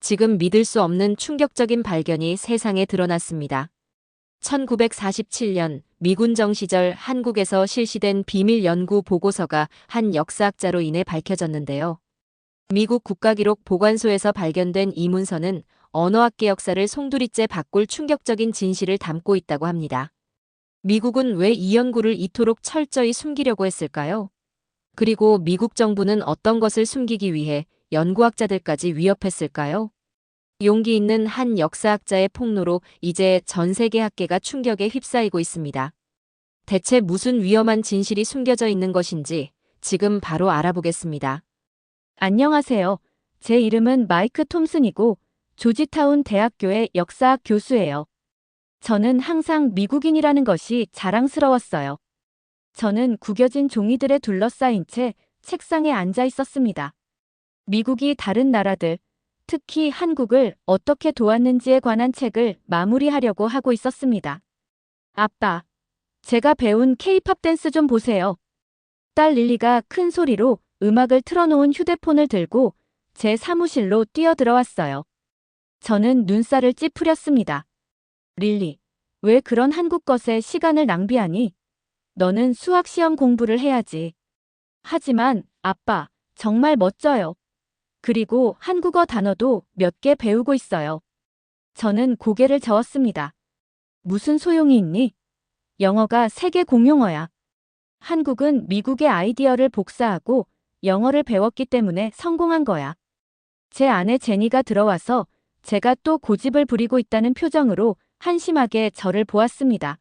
지금 믿을 수 없는 충격적인 발견이 세상에 드러났습니다. 1947년 미군 정시절 한국에서 실시된 비밀 연구 보고서가 한 역사학자로 인해 밝혀졌는데요. 미국 국가기록 보관소에서 발견된 이 문서는 언어학계 역사를 송두리째 바꿀 충격적인 진실을 담고 있다고 합니다. 미국은 왜 이 연구를 이토록 철저히 숨기려고 했을까요? 그리고 미국 정부는 어떤 것을 숨기기 위해 연구학자들까지 위협했을까요? 용기 있는 한 역사학자의 폭로로 이제 전 세계 학계가 충격에 휩싸이고 있습니다. 대체 무슨 위험한 진실이 숨겨져 있는 것인지 지금 바로 알아보겠습니다. 안녕하세요. 제 이름은 마이크 톰슨이고 조지타운 대학교의 역사학 교수예요. 저는 항상 미국인이라는 것이 자랑스러웠어요. 저는 구겨진 종이들에 둘러싸인 채 책상에 앉아 있었습니다. 미국이 다른 나라들, 특히 한국을 어떻게 도왔는지에 관한 책을 마무리하려고 하고 있었습니다. 아빠, 제가 배운 케이팝 댄스 좀 보세요. 딸 릴리가 큰 소리로 음악을 틀어놓은 휴대폰을 들고 제 사무실로 뛰어들어왔어요. 저는 눈살을 찌푸렸습니다. 릴리, 왜 그런 한국 것에 시간을 낭비하니? 너는 수학 시험 공부를 해야지. 하지만 아빠, 정말 멋져요. 그리고 한국어 단어도 몇 개 배우고 있어요. 저는 고개를 저었습니다. 무슨 소용이 있니? 영어가 세계 공용어야. 한국은 미국의 아이디어를 복사하고 영어를 배웠기 때문에 성공한 거야. 제 아내 제니가 들어와서 제가 또 고집을 부리고 있다는 표정으로 한심하게 저를 보았습니다.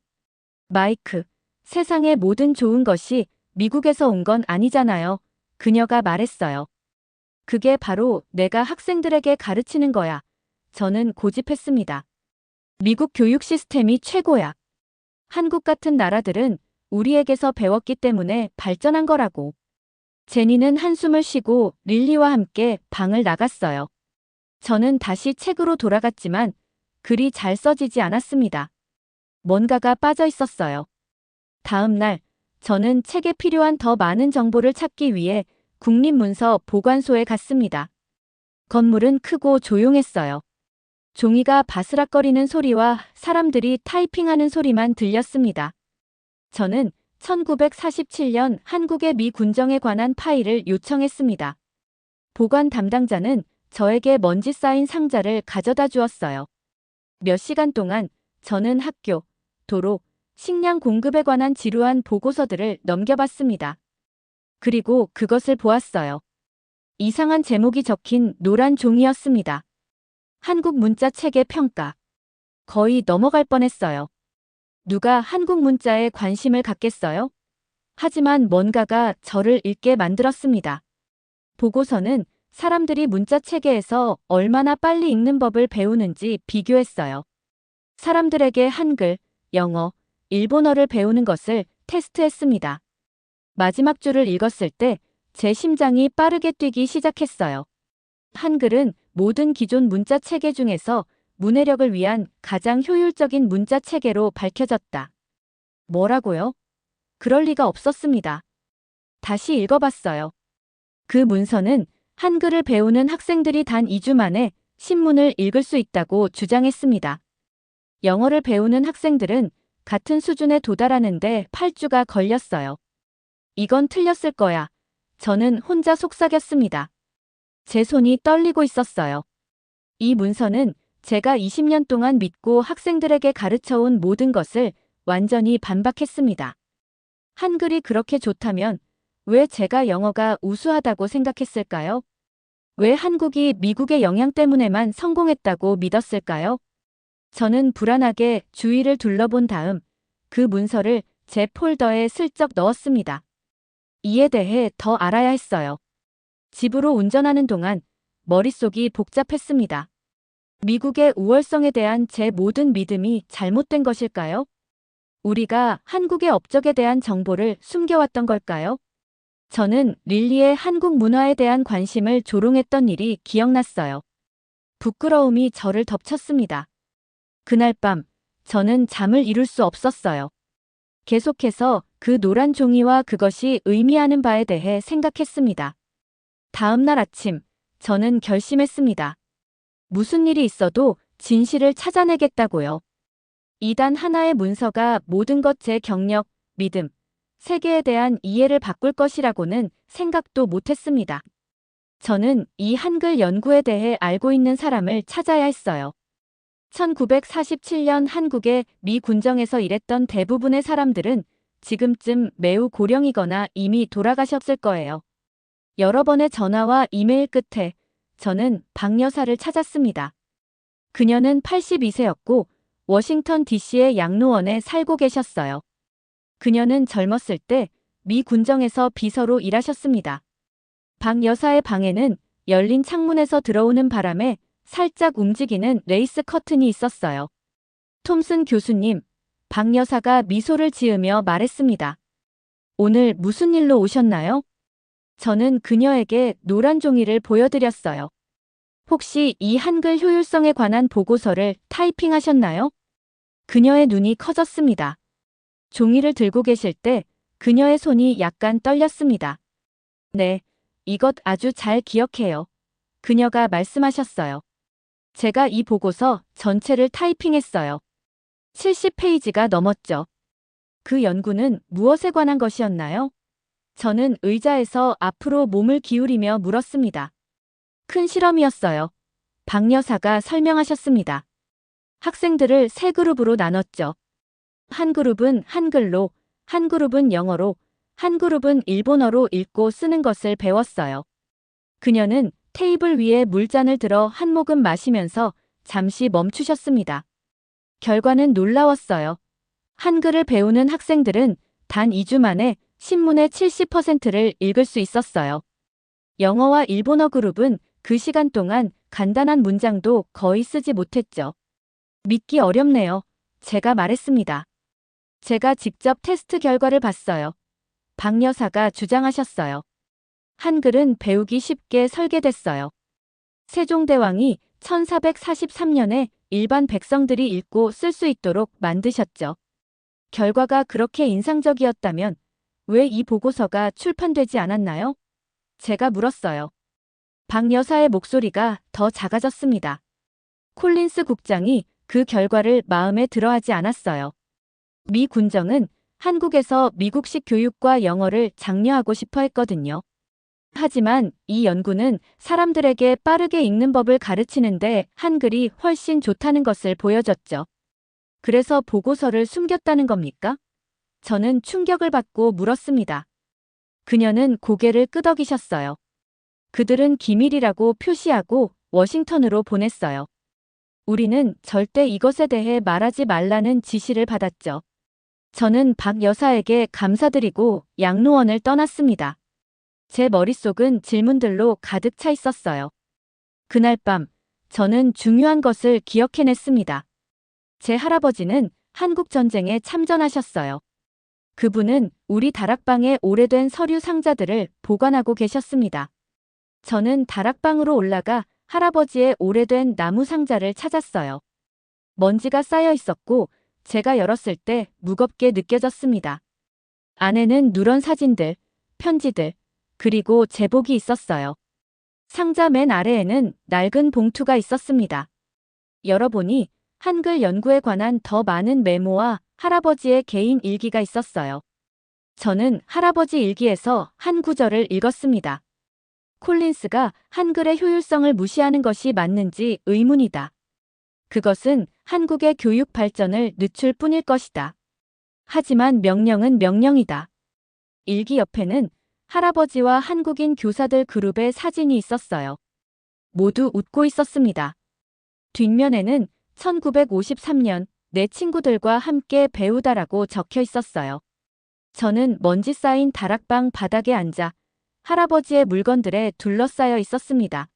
마이크, 세상의 모든 좋은 것이 미국에서 온 건 아니잖아요. 그녀가 말했어요. 그게 바로 내가 학생들에게 가르치는 거야. 저는 고집했습니다. 미국 교육 시스템이 최고야. 한국 같은 나라들은 우리에게서 배웠기 때문에 발전한 거라고. 제니는 한숨을 쉬고 릴리와 함께 방을 나갔어요. 저는 다시 책으로 돌아갔지만 글이 잘 써지지 않았습니다. 뭔가가 빠져 있었어요. 다음 날, 저는 책에 필요한 더 많은 정보를 찾기 위해 국립문서 보관소에 갔습니다. 건물은 크고 조용했어요. 종이가 바스락거리는 소리와 사람들이 타이핑하는 소리만 들렸습니다. 저는 1947년 한국의 미 군정에 관한 파일을 요청했습니다. 보관 담당자는 저에게 먼지 쌓인 상자를 가져다 주었어요. 몇 시간 동안 저는 학교, 도로, 식량 공급에 관한 지루한 보고서들을 넘겨봤습니다. 그리고 그것을 보았어요. 이상한 제목이 적힌 노란 종이였습니다. 한국 문자 체계 평가. 거의 넘어갈 뻔했어요. 누가 한국 문자에 관심을 갖겠어요? 하지만 뭔가가 저를 읽게 만들었습니다. 보고서는 사람들이 문자 체계에서 얼마나 빨리 읽는 법을 배우는지 비교했어요. 사람들에게 한글, 영어, 일본어를 배우는 것을 테스트했습니다. 마지막 줄을 읽었을 때 제 심장이 빠르게 뛰기 시작했어요. 한글은 모든 기존 문자 체계 중에서 문해력을 위한 가장 효율적인 문자 체계로 밝혀졌다. 뭐라고요? 그럴 리가 없었습니다. 다시 읽어봤어요. 그 문서는 한글을 배우는 학생들이 단 2주 만에 신문을 읽을 수 있다고 주장했습니다. 영어를 배우는 학생들은 같은 수준에 도달하는데 8주가 걸렸어요. 이건 틀렸을 거야. 저는 혼자 속삭였습니다. 제 손이 떨리고 있었어요. 이 문서는 제가 20년 동안 믿고 학생들에게 가르쳐온 모든 것을 완전히 반박했습니다. 한글이 그렇게 좋다면 왜 제가 영어가 우수하다고 생각했을까요? 왜 한국이 미국의 영향 때문에만 성공했다고 믿었을까요? 저는 불안하게 주위를 둘러본 다음 그 문서를 제 폴더에 슬쩍 넣었습니다. 이에 대해 더 알아야 했어요. 집으로 운전하는 동안 머릿속이 복잡했습니다. 미국의 우월성에 대한 제 모든 믿음이 잘못된 것일까요? 우리가 한국의 업적에 대한 정보를 숨겨왔던 걸까요? 저는 릴리의 한국 문화에 대한 관심을 조롱했던 일이 기억났어요. 부끄러움이 저를 덮쳤습니다. 그날 밤, 저는 잠을 이룰 수 없었어요. 계속해서 그 노란 종이와 그것이 의미하는 바에 대해 생각했습니다. 다음 날 아침, 저는 결심했습니다. 무슨 일이 있어도 진실을 찾아내겠다고요. 이단 하나의 문서가 모든 것 제 경력, 믿음, 세계에 대한 이해를 바꿀 것이라고는 생각도 못했습니다. 저는 이 한글 연구에 대해 알고 있는 사람을 찾아야 했어요. 1947년 한국의 미 군정에서 일했던 대부분의 사람들은 지금쯤 매우 고령이거나 이미 돌아가셨을 거예요. 여러 번의 전화와 이메일 끝에 저는 박 여사를 찾았습니다. 그녀는 82세였고 워싱턴 DC의 양로원에 살고 계셨어요. 그녀는 젊었을 때 미 군정에서 비서로 일하셨습니다. 박 여사의 방에는 열린 창문에서 들어오는 바람에 살짝 움직이는 레이스 커튼이 있었어요. 톰슨 교수님, 박 여사가 미소를 지으며 말했습니다. 오늘 무슨 일로 오셨나요? 저는 그녀에게 노란 종이를 보여드렸어요. 혹시 이 한글 효율성에 관한 보고서를 타이핑하셨나요? 그녀의 눈이 커졌습니다. 종이를 들고 계실 때 그녀의 손이 약간 떨렸습니다. 네, 이것 아주 잘 기억해요. 그녀가 말씀하셨어요. 제가 이 보고서 전체를 타이핑했어요. 70페이지가 넘었죠. 그 연구는 무엇에 관한 것이었나요? 저는 의자에서 앞으로 몸을 기울이며 물었습니다. 큰 실험이었어요. 박 여사가 설명하셨습니다. 학생들을 세 그룹으로 나눴죠. 한 그룹은 한글로, 한 그룹은 영어로, 한 그룹은 일본어로 읽고 쓰는 것을 배웠어요. 그녀는 테이블 위에 물잔을 들어 한 모금 마시면서 잠시 멈추셨습니다. 결과는 놀라웠어요. 한글을 배우는 학생들은 단 2주 만에 신문의 70%를 읽을 수 있었어요. 영어와 일본어 그룹은 그 시간 동안 간단한 문장도 거의 쓰지 못했죠. 믿기 어렵네요. 제가 말했습니다. 제가 직접 테스트 결과를 봤어요. 박 여사가 주장하셨어요. 한글은 배우기 쉽게 설계됐어요. 세종대왕이 1443년에 일반 백성들이 읽고 쓸 수 있도록 만드셨죠. 결과가 그렇게 인상적이었다면 왜 이 보고서가 출판되지 않았나요? 제가 물었어요. 박 여사의 목소리가 더 작아졌습니다. 콜린스 국장이 그 결과를 마음에 들어하지 않았어요. 미 군정은 한국에서 미국식 교육과 영어를 장려하고 싶어 했거든요. 하지만 이 연구는 사람들에게 빠르게 읽는 법을 가르치는데 한글이 훨씬 좋다는 것을 보여줬죠. 그래서 보고서를 숨겼다는 겁니까? 저는 충격을 받고 물었습니다. 그녀는 고개를 끄덕이셨어요. 그들은 기밀이라고 표시하고 워싱턴으로 보냈어요. 우리는 절대 이것에 대해 말하지 말라는 지시를 받았죠. 저는 박 여사에게 감사드리고 양로원을 떠났습니다. 제 머릿속은 질문들로 가득 차 있었어요. 그날 밤, 저는 중요한 것을 기억해냈습니다. 제 할아버지는 한국전쟁에 참전하셨어요. 그분은 우리 다락방에 오래된 서류 상자들을 보관하고 계셨습니다. 저는 다락방으로 올라가 할아버지의 오래된 나무 상자를 찾았어요. 먼지가 쌓여 있었고 제가 열었을 때 무겁게 느껴졌습니다. 안에는 누런 사진들, 편지들, 그리고 제복이 있었어요. 상자 맨 아래에는 낡은 봉투가 있었습니다. 열어보니 한글 연구에 관한 더 많은 메모와 할아버지의 개인 일기가 있었어요. 저는 할아버지 일기에서 한 구절을 읽었습니다. 콜린스가 한글의 효율성을 무시하는 것이 맞는지 의문이다. 그것은 한국의 교육 발전을 늦출 뿐일 것이다. 하지만 명령은 명령이다. 일기 옆에는 할아버지와 한국인 교사들 그룹의 사진이 있었어요. 모두 웃고 있었습니다. 뒷면에는 1953년 내 친구들과 함께 배우다라고 적혀 있었어요. 저는 먼지 쌓인 다락방 바닥에 앉아 할아버지의 물건들에 둘러싸여 있었습니다.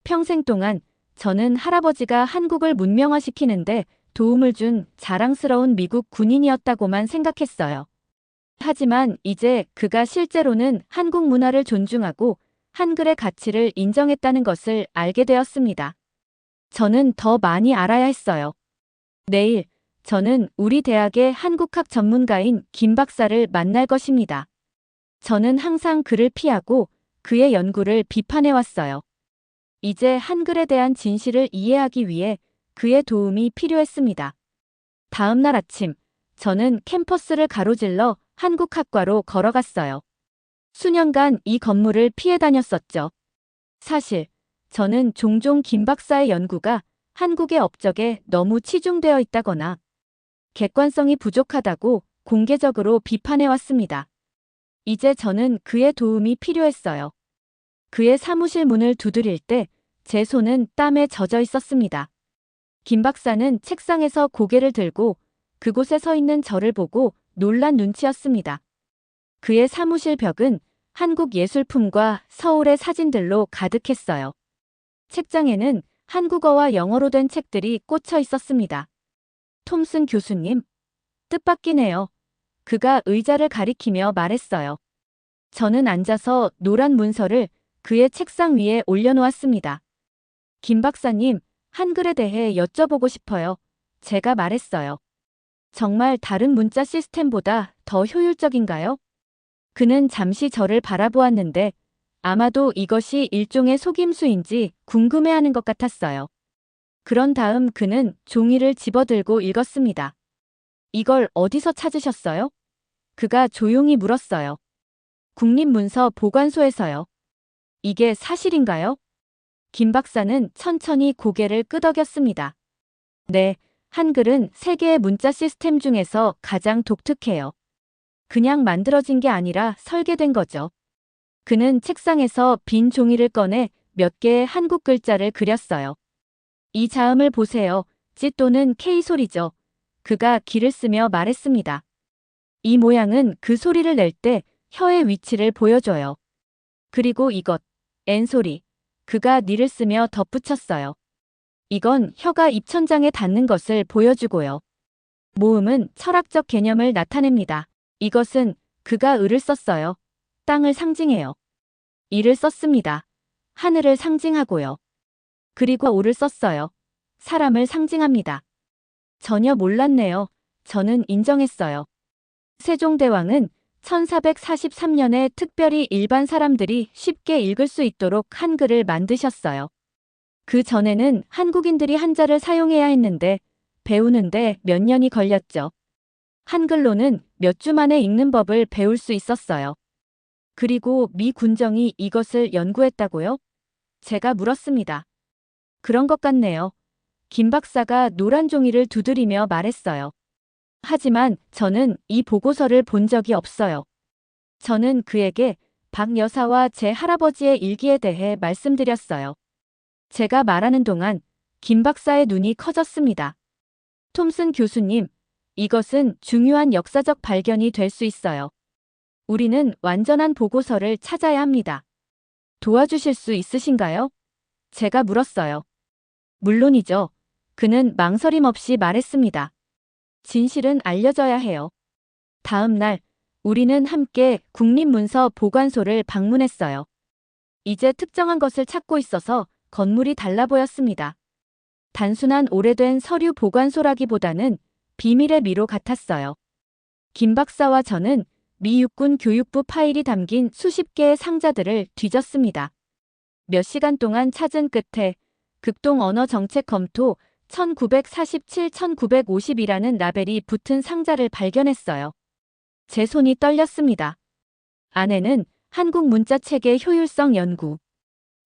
평생 동안 저는 할아버지가 한국을 문명화시키는데 도움을 준 자랑스러운 미국 군인이었다고만 생각했어요. 하지만 이제 그가 실제로는 한국 문화를 존중하고 한글의 가치를 인정했다는 것을 알게 되었습니다. 저는 더 많이 알아야 했어요. 내일 저는 우리 대학의 한국학 전문가인 김 박사를 만날 것입니다. 저는 항상 그를 피하고 그의 연구를 비판해왔어요. 이제 한글에 대한 진실을 이해하기 위해 그의 도움이 필요했습니다. 다음 날 아침, 저는 캠퍼스를 가로질러 한국학과로 걸어갔어요. 수년간 이 건물을 피해 다녔었죠. 사실, 저는 종종 김 박사의 연구가 한국의 업적에 너무 치중되어 있다거나 객관성이 부족하다고 공개적으로 비판해왔습니다. 이제 저는 그의 도움이 필요했어요. 그의 사무실 문을 두드릴 때 제 손은 땀에 젖어 있었습니다. 김 박사는 책상에서 고개를 들고 그곳에 서 있는 저를 보고 놀란 눈치였습니다. 그의 사무실 벽은 한국 예술품과 서울의 사진들로 가득했어요. 책장에는 한국어와 영어로 된 책들이 꽂혀 있었습니다. 톰슨 교수님, 뜻밖이네요. 그가 의자를 가리키며 말했어요. 저는 앉아서 노란 문서를 그의 책상 위에 올려놓았습니다. 김 박사님, 한글에 대해 여쭤보고 싶어요. 제가 말했어요. 정말 다른 문자 시스템보다 더 효율적인가요? 그는 잠시 저를 바라보았는데 아마도 이것이 일종의 속임수인지 궁금해하는 것 같았어요. 그런 다음 그는 종이를 집어들고 읽었습니다. 이걸 어디서 찾으셨어요? 그가 조용히 물었어요. 국립문서보관소에서요. 이게 사실인가요? 김 박사는 천천히 고개를 끄덕였습니다. 네, 한글은 세계의 문자 시스템 중에서 가장 독특해요. 그냥 만들어진 게 아니라 설계된 거죠. 그는 책상에서 빈 종이를 꺼내 몇 개의 한국 글자를 그렸어요. 이 자음을 보세요. 찌 또는 K 소리죠. 그가 기를 쓰며 말했습니다. 이 모양은 그 소리를 낼 때 혀의 위치를 보여줘요. 그리고 이것, N 소리. 그가 니를 쓰며 덧붙였어요. 이건 혀가 입천장에 닿는 것을 보여주고요. 모음은 철학적 개념을 나타냅니다. 이것은 그가 을을 썼어요. 땅을 상징해요. 이를 썼습니다. 하늘을 상징하고요. 그리고 오를 썼어요. 사람을 상징합니다. 전혀 몰랐네요. 저는 인정했어요. 세종대왕은 1443년에 특별히 일반 사람들이 쉽게 읽을 수 있도록 한글을 만드셨어요. 그 전에는 한국인들이 한자를 사용해야 했는데 배우는데 몇 년이 걸렸죠. 한글로는 몇 주 만에 읽는 법을 배울 수 있었어요. 그리고 미 군정이 이것을 연구했다고요? 제가 물었습니다. 그런 것 같네요. 김 박사가 노란 종이를 두드리며 말했어요. 하지만 저는 이 보고서를 본 적이 없어요. 저는 그에게 박 여사와 제 할아버지의 일기에 대해 말씀드렸어요. 제가 말하는 동안 김 박사의 눈이 커졌습니다. 톰슨 교수님, 이것은 중요한 역사적 발견이 될 수 있어요. 우리는 완전한 보고서를 찾아야 합니다. 도와주실 수 있으신가요? 제가 물었어요. 물론이죠. 그는 망설임 없이 말했습니다. 진실은 알려져야 해요. 다음 날, 우리는 함께 국립문서보관소를 방문했어요. 이제 특정한 것을 찾고 있어서 건물이 달라 보였습니다. 단순한 오래된 서류 보관소라기보다는 비밀의 미로 같았어요. 김 박사와 저는 미 육군 교육부 파일이 담긴 수십 개의 상자들을 뒤졌습니다. 몇 시간 동안 찾은 끝에 극동 언어 정책 검토 1947-1950이라는 라벨이 붙은 상자를 발견했어요. 제 손이 떨렸습니다. 안에는 한국 문자 체계 효율성 연구,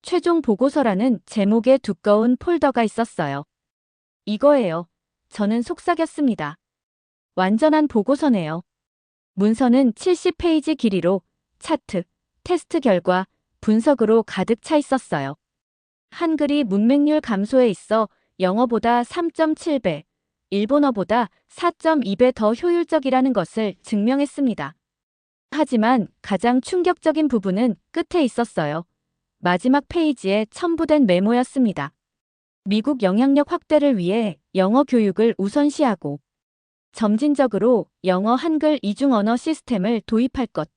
최종 보고서라는 제목의 두꺼운 폴더가 있었어요. 이거예요. 저는 속삭였습니다. 완전한 보고서네요. 문서는 70페이지 길이로 차트, 테스트 결과, 분석으로 가득 차 있었어요. 한글이 문맹률 감소에 있어 영어보다 3.7배, 일본어보다 4.2배 더 효율적이라는 것을 증명했습니다. 하지만 가장 충격적인 부분은 끝에 있었어요. 마지막 페이지에 첨부된 메모였습니다. 미국 영향력 확대를 위해 영어 교육을 우선시하고 점진적으로 영어 한글 이중 언어 시스템을 도입할 것.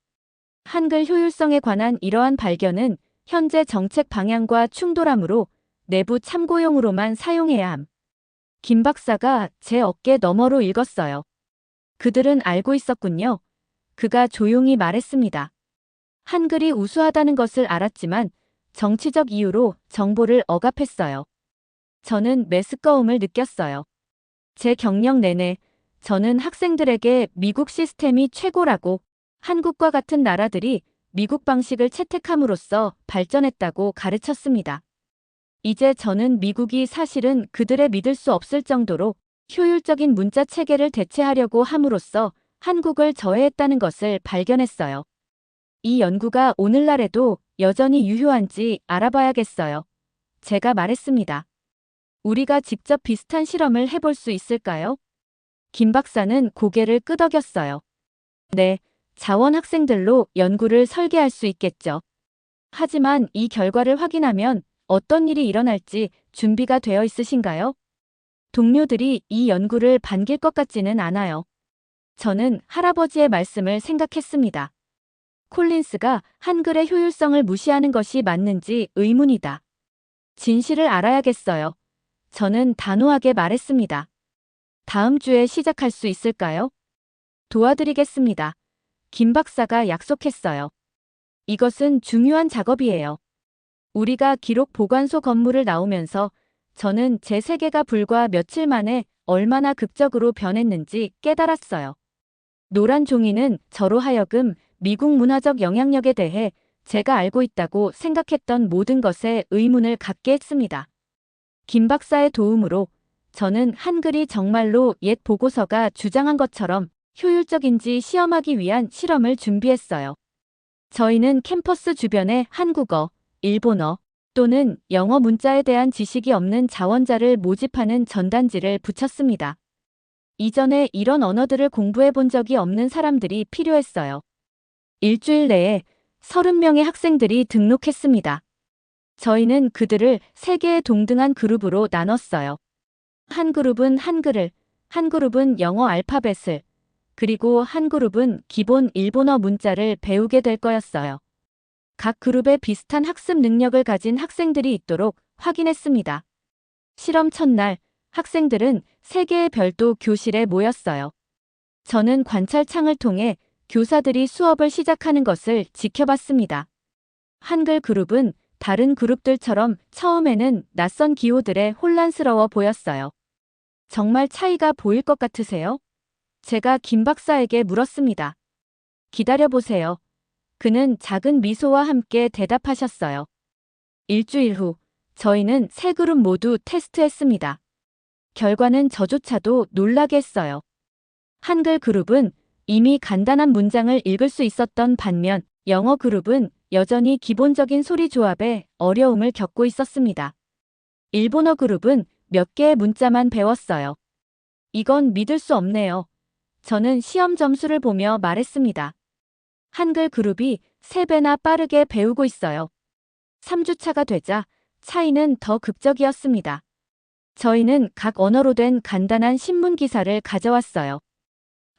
한글 효율성에 관한 이러한 발견은 현재 정책 방향과 충돌하므로 내부 참고용으로만 사용해야 함. 김 박사가 제 어깨 너머로 읽었어요. 그들은 알고 있었군요. 그가 조용히 말했습니다. 한글이 우수하다는 것을 알았지만 정치적 이유로 정보를 억압했어요. 저는 메스꺼움을 느꼈어요. 제 경력 내내 저는 학생들에게 미국 시스템이 최고라고, 한국과 같은 나라들이 미국 방식을 채택함으로써 발전했다고 가르쳤습니다. 이제 저는 미국이 사실은 그들의 믿을 수 없을 정도로 효율적인 문자 체계를 대체하려고 함으로써 한국을 저해했다는 것을 발견했어요. 이 연구가 오늘날에도 여전히 유효한지 알아봐야겠어요. 제가 말했습니다. 우리가 직접 비슷한 실험을 해볼 수 있을까요? 김 박사는 고개를 끄덕였어요. 네, 자원 학생들로 연구를 설계할 수 있겠죠. 하지만 이 결과를 확인하면 어떤 일이 일어날지 준비가 되어 있으신가요? 동료들이 이 연구를 반길 것 같지는 않아요. 저는 할아버지의 말씀을 생각했습니다. 콜린스가 한글의 효율성을 무시하는 것이 맞는지 의문이다. 진실을 알아야겠어요. 저는 단호하게 말했습니다. 다음 주에 시작할 수 있을까요? 도와드리겠습니다. 김 박사가 약속했어요. 이것은 중요한 작업이에요. 우리가 기록 보관소 건물을 나오면서 저는 제 세계가 불과 며칠 만에 얼마나 극적으로 변했는지 깨달았어요. 노란 종이는 저로 하여금 미국 문화적 영향력에 대해 제가 알고 있다고 생각했던 모든 것에 의문을 갖게 했습니다. 김 박사의 도움으로 저는 한글이 정말로 옛 보고서가 주장한 것처럼 효율적인지 시험하기 위한 실험을 준비했어요. 저희는 캠퍼스 주변에 한국어, 일본어 또는 영어 문자에 대한 지식이 없는 자원자를 모집하는 전단지를 붙였습니다. 이전에 이런 언어들을 공부해 본 적이 없는 사람들이 필요했어요. 일주일 내에 30명의 학생들이 등록했습니다. 저희는 그들을 3개의 동등한 그룹으로 나눴어요. 한 그룹은 한글을, 한 그룹은 영어 알파벳을, 그리고 한 그룹은 기본 일본어 문자를 배우게 될 거였어요. 각 그룹에 비슷한 학습 능력을 가진 학생들이 있도록 확인했습니다. 실험 첫날, 학생들은 3개의 별도 교실에 모였어요. 저는 관찰창을 통해 교사들이 수업을 시작하는 것을 지켜봤습니다. 한글 그룹은 다른 그룹들처럼 처음에는 낯선 기호들에 혼란스러워 보였어요. 정말 차이가 보일 것 같으세요? 제가 김 박사에게 물었습니다. 기다려보세요. 그는 작은 미소와 함께 대답하셨어요. 일주일 후, 저희는 3그룹 모두 테스트했습니다. 결과는 저조차도 놀라게 했어요. 한글 그룹은 이미 간단한 문장을 읽을 수 있었던 반면 영어 그룹은 여전히 기본적인 소리 조합에 어려움을 겪고 있었습니다. 일본어 그룹은 몇 개의 문자만 배웠어요. 이건 믿을 수 없네요. 저는 시험 점수를 보며 말했습니다. 한글 그룹이 3배나 빠르게 배우고 있어요. 3주차가 되자 차이는 더 극적이었습니다. 저희는 각 언어로 된 간단한 신문 기사를 가져왔어요.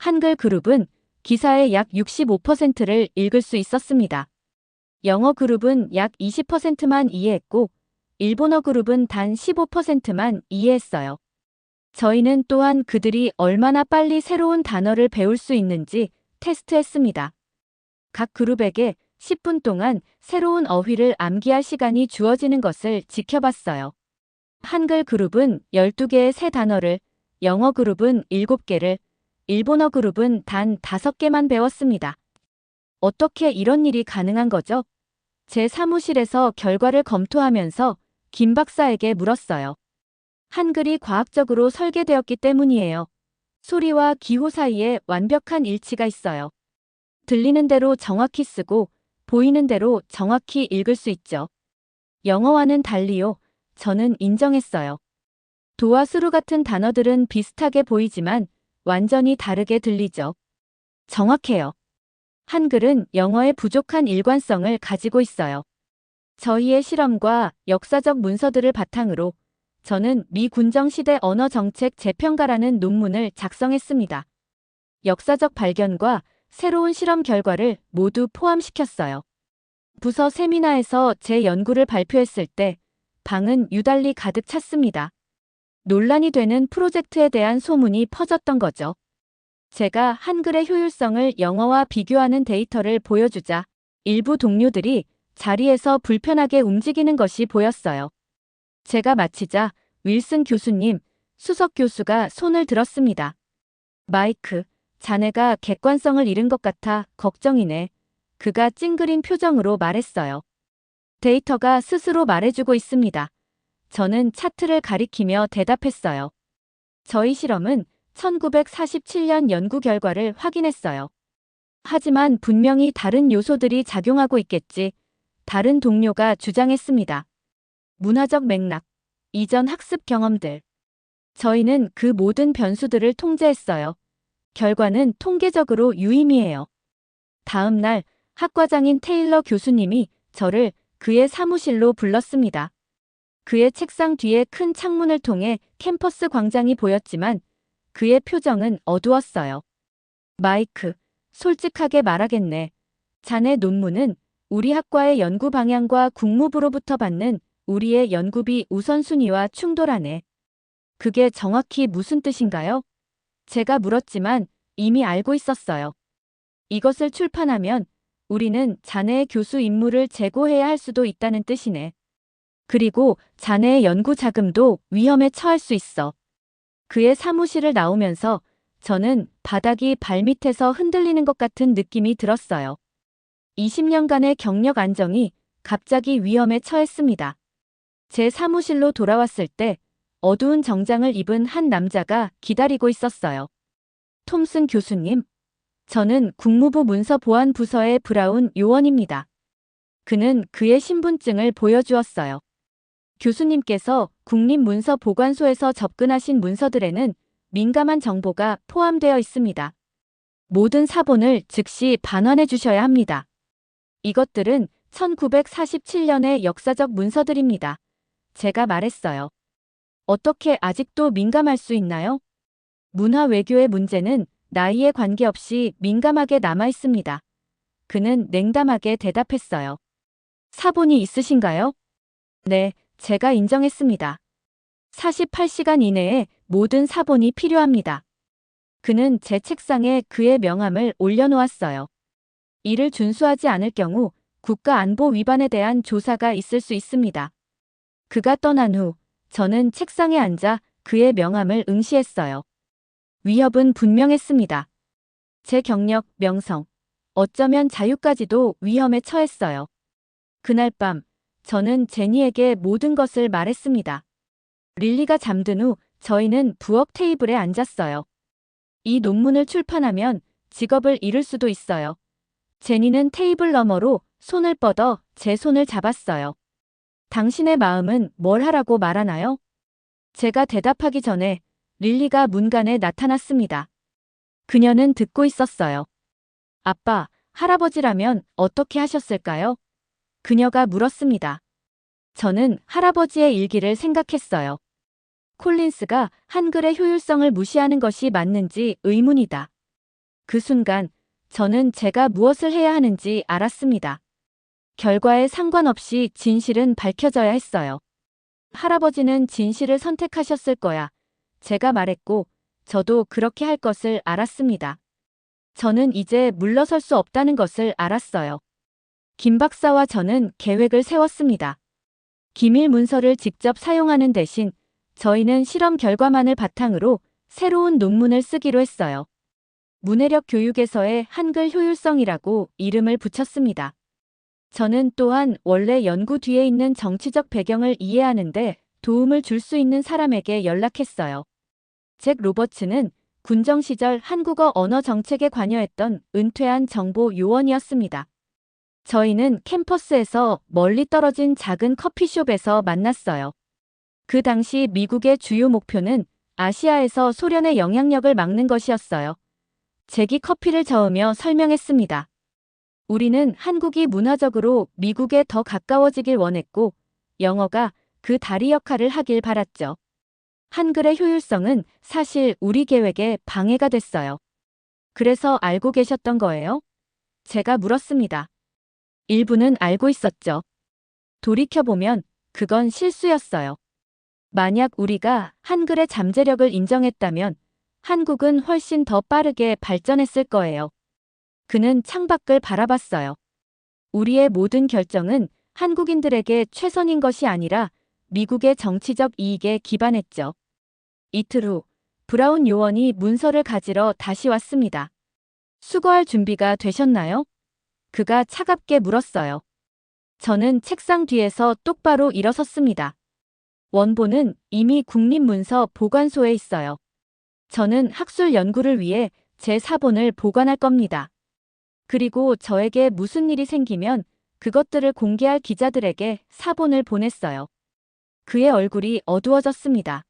한글 그룹은 기사의 약 65%를 읽을 수 있었습니다. 영어 그룹은 약 20%만 이해했고 일본어 그룹은 단 15%만 이해했어요. 저희는 또한 그들이 얼마나 빨리 새로운 단어를 배울 수 있는지 테스트했습니다. 각 그룹에게 10분 동안 새로운 어휘를 암기할 시간이 주어지는 것을 지켜봤어요. 한글 그룹은 12개의 새 단어를, 영어 그룹은 7개를, 일본어 그룹은 단 5개만 배웠습니다. 어떻게 이런 일이 가능한 거죠? 제 사무실에서 결과를 검토하면서 김 박사에게 물었어요. 한글이 과학적으로 설계되었기 때문이에요. 소리와 기호 사이에 완벽한 일치가 있어요. 들리는 대로 정확히 쓰고 보이는 대로 정확히 읽을 수 있죠. 영어와는 달리요. 저는 인정했어요. 도와 수루 같은 단어들은 비슷하게 보이지만 완전히 다르게 들리죠. 정확해요. 한글은 영어의 부족한 일관성을 가지고 있어요. 저희의 실험과 역사적 문서들을 바탕으로 저는 미 군정시대 언어정책 재평가라는 논문을 작성했습니다. 역사적 발견과 새로운 실험 결과를 모두 포함시켰어요. 부서 세미나에서 제 연구를 발표했을 때 방은 유달리 가득 찼습니다. 논란이 되는 프로젝트에 대한 소문이 퍼졌던 거죠. 제가 한글의 효율성을 영어와 비교하는 데이터를 보여주자 일부 동료들이 자리에서 불편하게 움직이는 것이 보였어요. 제가 마치자 윌슨 교수님, 수석 교수가 손을 들었습니다. 마이크, 자네가 객관성을 잃은 것 같아 걱정이네. 그가 찡그린 표정으로 말했어요. 데이터가 스스로 말해주고 있습니다. 저는 차트를 가리키며 대답했어요. 저희 실험은 1947년 연구 결과를 확인했어요. 하지만 분명히 다른 요소들이 작용하고 있겠지. 다른 동료가 주장했습니다. 문화적 맥락, 이전 학습 경험들. 저희는 그 모든 변수들을 통제했어요. 결과는 통계적으로 유의미해요. 다음 날 학과장인 테일러 교수님이 저를 그의 사무실로 불렀습니다. 그의 책상 뒤에 큰 창문을 통해 캠퍼스 광장이 보였지만 그의 표정은 어두웠어요. 마이크, 솔직하게 말하겠네. 자네 논문은 우리 학과의 연구 방향과 국무부로부터 받는 우리의 연구비 우선순위와 충돌하네. 그게 정확히 무슨 뜻인가요? 제가 물었지만 이미 알고 있었어요. 이것을 출판하면 우리는 자네의 교수 임무를 재고해야 할 수도 있다는 뜻이네. 그리고 자네의 연구 자금도 위험에 처할 수 있어. 그의 사무실을 나오면서 저는 바닥이 발밑에서 흔들리는 것 같은 느낌이 들었어요. 20년간의 경력 안정이 갑자기 위험에 처했습니다. 제 사무실로 돌아왔을 때 어두운 정장을 입은 한 남자가 기다리고 있었어요. 톰슨 교수님, 저는 국무부 문서보안부서의 브라운 요원입니다. 그는 그의 신분증을 보여주었어요. 교수님께서 국립문서보관소에서 접근하신 문서들에는 민감한 정보가 포함되어 있습니다. 모든 사본을 즉시 반환해 주셔야 합니다. 이것들은 1947년의 역사적 문서들입니다. 제가 말했어요. 어떻게 아직도 민감할 수 있나요? 문화 외교의 문제는 나이에 관계없이 민감하게 남아 있습니다. 그는 냉담하게 대답했어요. 사본이 있으신가요? 네, 제가 인정했습니다. 48시간 이내에 모든 사본이 필요합니다. 그는 제 책상에 그의 명함을 올려놓았어요. 이를 준수하지 않을 경우 국가안보 위반에 대한 조사가 있을 수 있습니다. 그가 떠난 후 저는 책상에 앉아 그의 명함을 응시했어요. 위협은 분명했습니다. 제 경력, 명성, 어쩌면 자유까지도 위험에 처했어요. 그날 밤 저는 제니에게 모든 것을 말했습니다. 릴리가 잠든 후 저희는 부엌 테이블에 앉았어요. 이 논문을 출판하면 직업을 잃을 수도 있어요. 제니는 테이블 너머로 손을 뻗어 제 손을 잡았어요. 당신의 마음은 뭘 하라고 말하나요? 제가 대답하기 전에 릴리가 문간에 나타났습니다. 그녀는 듣고 있었어요. 아빠, 할아버지라면 어떻게 하셨을까요? 그녀가 물었습니다. 저는 할아버지의 일기를 생각했어요. 콜린스가 한글의 효율성을 무시하는 것이 맞는지 의문이다. 그 순간 저는 제가 무엇을 해야 하는지 알았습니다. 결과에 상관없이 진실은 밝혀져야 했어요. 할아버지는 진실을 선택하셨을 거야. 제가 말했고 저도 그렇게 할 것을 알았습니다. 저는 이제 물러설 수 없다는 것을 알았어요. 김 박사와 저는 계획을 세웠습니다. 기밀 문서를 직접 사용하는 대신 저희는 실험 결과만을 바탕으로 새로운 논문을 쓰기로 했어요. 문해력 교육에서의 한글 효율성이라고 이름을 붙였습니다. 저는 또한 원래 연구 뒤에 있는 정치적 배경을 이해하는데 도움을 줄 수 있는 사람에게 연락했어요. 잭 로버츠는 군정 시절 한국어 언어 정책에 관여했던 은퇴한 정보 요원이었습니다. 저희는 캠퍼스에서 멀리 떨어진 작은 커피숍에서 만났어요. 그 당시 미국의 주요 목표는 아시아에서 소련의 영향력을 막는 것이었어요. 잭이 커피를 저으며 설명했습니다. 우리는 한국이 문화적으로 미국에 더 가까워지길 원했고 영어가 그 다리 역할을 하길 바랐죠. 한글의 효율성은 사실 우리 계획에 방해가 됐어요. 그래서 알고 계셨던 거예요? 제가 물었습니다. 일부는 알고 있었죠. 돌이켜보면 그건 실수였어요. 만약 우리가 한글의 잠재력을 인정했다면 한국은 훨씬 더 빠르게 발전했을 거예요. 그는 창밖을 바라봤어요. 우리의 모든 결정은 한국인들에게 최선인 것이 아니라 미국의 정치적 이익에 기반했죠. 이틀 후, 브라운 요원이 문서를 가지러 다시 왔습니다. 수거할 준비가 되셨나요? 그가 차갑게 물었어요. 저는 책상 뒤에서 똑바로 일어섰습니다. 원본은 이미 국립문서 보관소에 있어요. 저는 학술 연구를 위해 제 사본을 보관할 겁니다. 그리고 저에게 무슨 일이 생기면 그것들을 공개할 기자들에게 사본을 보냈어요. 그의 얼굴이 어두워졌습니다.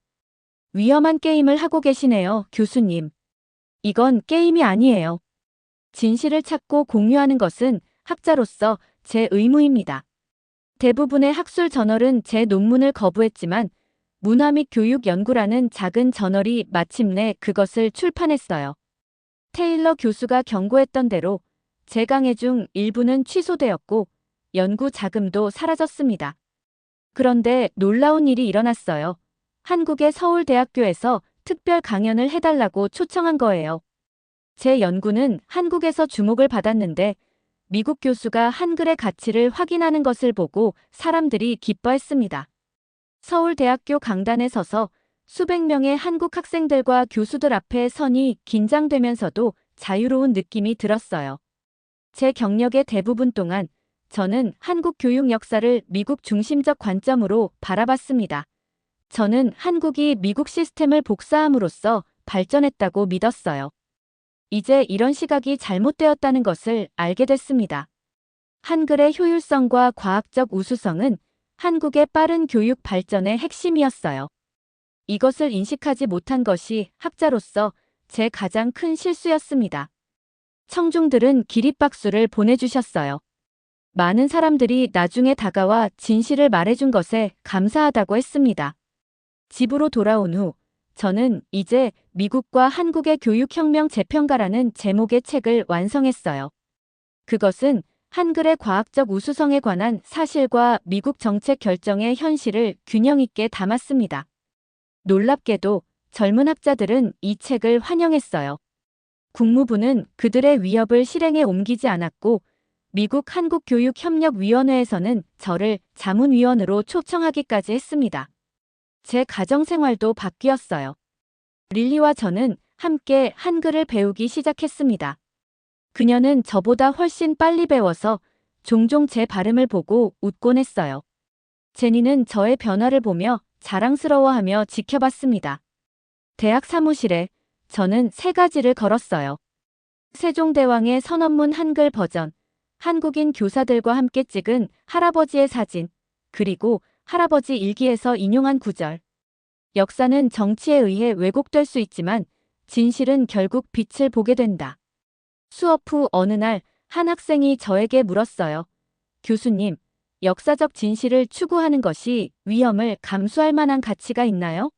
위험한 게임을 하고 계시네요, 교수님. 이건 게임이 아니에요. 진실을 찾고 공유하는 것은 학자로서 제 의무입니다. 대부분의 학술 저널은 제 논문을 거부했지만 문화 및 교육 연구라는 작은 저널이 마침내 그것을 출판했어요. 테일러 교수가 경고했던 대로 제 강의 중 일부는 취소되었고 연구 자금도 사라졌습니다. 그런데 놀라운 일이 일어났어요. 한국의 서울대학교에서 특별 강연을 해달라고 초청한 거예요. 제 연구는 한국에서 주목을 받았는데 미국 교수가 한글의 가치를 확인하는 것을 보고 사람들이 기뻐했습니다. 서울대학교 강단에 서서 수백 명의 한국 학생들과 교수들 앞에 서니 긴장되면서도 자유로운 느낌이 들었어요. 제 경력의 대부분 동안 저는 한국 교육 역사를 미국 중심적 관점으로 바라봤습니다. 저는 한국이 미국 시스템을 복사함으로써 발전했다고 믿었어요. 이제 이런 시각이 잘못되었다는 것을 알게 됐습니다. 한글의 효율성과 과학적 우수성은 한국의 빠른 교육 발전의 핵심이었어요. 이것을 인식하지 못한 것이 학자로서 제 가장 큰 실수였습니다. 청중들은 기립박수를 보내주셨어요. 많은 사람들이 나중에 다가와 진실을 말해준 것에 감사하다고 했습니다. 집으로 돌아온 후 저는 이제 미국과 한국의 교육혁명 재평가라는 제목의 책을 완성했어요. 그것은 한글의 과학적 우수성에 관한 사실과 미국 정책 결정의 현실을 균형 있게 담았습니다. 놀랍게도 젊은 학자들은 이 책을 환영했어요. 국무부는 그들의 위협을 실행에 옮기지 않았고 미국 한국교육협력위원회에서는 저를 자문위원으로 초청하기까지 했습니다. 제 가정생활도 바뀌었어요. 릴리와 저는 함께 한글을 배우기 시작했습니다. 그녀는 저보다 훨씬 빨리 배워서 종종 제 발음을 보고 웃곤 했어요. 제니는 저의 변화를 보며 자랑스러워하며 지켜봤습니다. 대학 사무실에 저는 3가지를 걸었어요. 세종대왕의 선언문 한글 버전, 한국인 교사들과 함께 찍은 할아버지의 사진, 그리고 할아버지 일기에서 인용한 구절. 역사는 정치에 의해 왜곡될 수 있지만 진실은 결국 빛을 보게 된다. 수업 후 어느 날 한 학생이 저에게 물었어요. 교수님, 역사적 진실을 추구하는 것이 위험을 감수할 만한 가치가 있나요?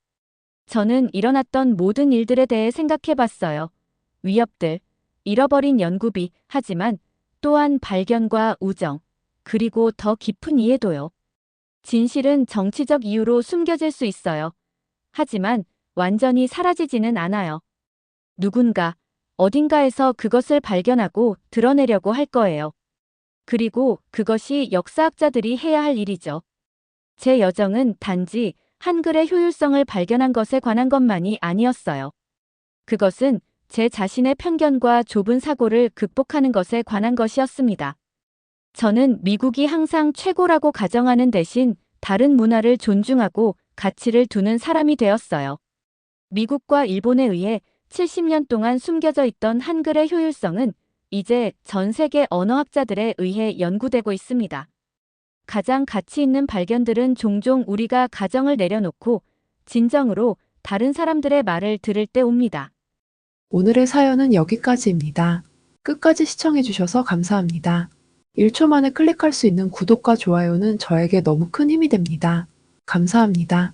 저는 일어났던 모든 일들에 대해 생각해 봤어요. 위협들, 잃어버린 연구비, 하지만 또한 발견과 우정, 그리고 더 깊은 이해도요. 진실은 정치적 이유로 숨겨질 수 있어요. 하지만 완전히 사라지지는 않아요. 누군가, 어딘가에서 그것을 발견하고 드러내려고 할 거예요. 그리고 그것이 역사학자들이 해야 할 일이죠. 제 여정은 단지 한글의 효율성을 발견한 것에 관한 것만이 아니었어요. 그것은 제 자신의 편견과 좁은 사고를 극복하는 것에 관한 것이었습니다. 저는 미국이 항상 최고라고 가정하는 대신 다른 문화를 존중하고 가치를 두는 사람이 되었어요. 미국과 일본에 의해 70년 동안 숨겨져 있던 한글의 효율성은 이제 전 세계 언어학자들에 의해 연구되고 있습니다. 가장 가치 있는 발견들은 종종 우리가 가정을 내려놓고 진정으로 다른 사람들의 말을 들을 때 옵니다. 오늘의 사연은 여기까지입니다. 끝까지 시청해주셔서 감사합니다. 1초 만에 클릭할 수 있는 구독과 좋아요는 저에게 너무 큰 힘이 됩니다. 감사합니다.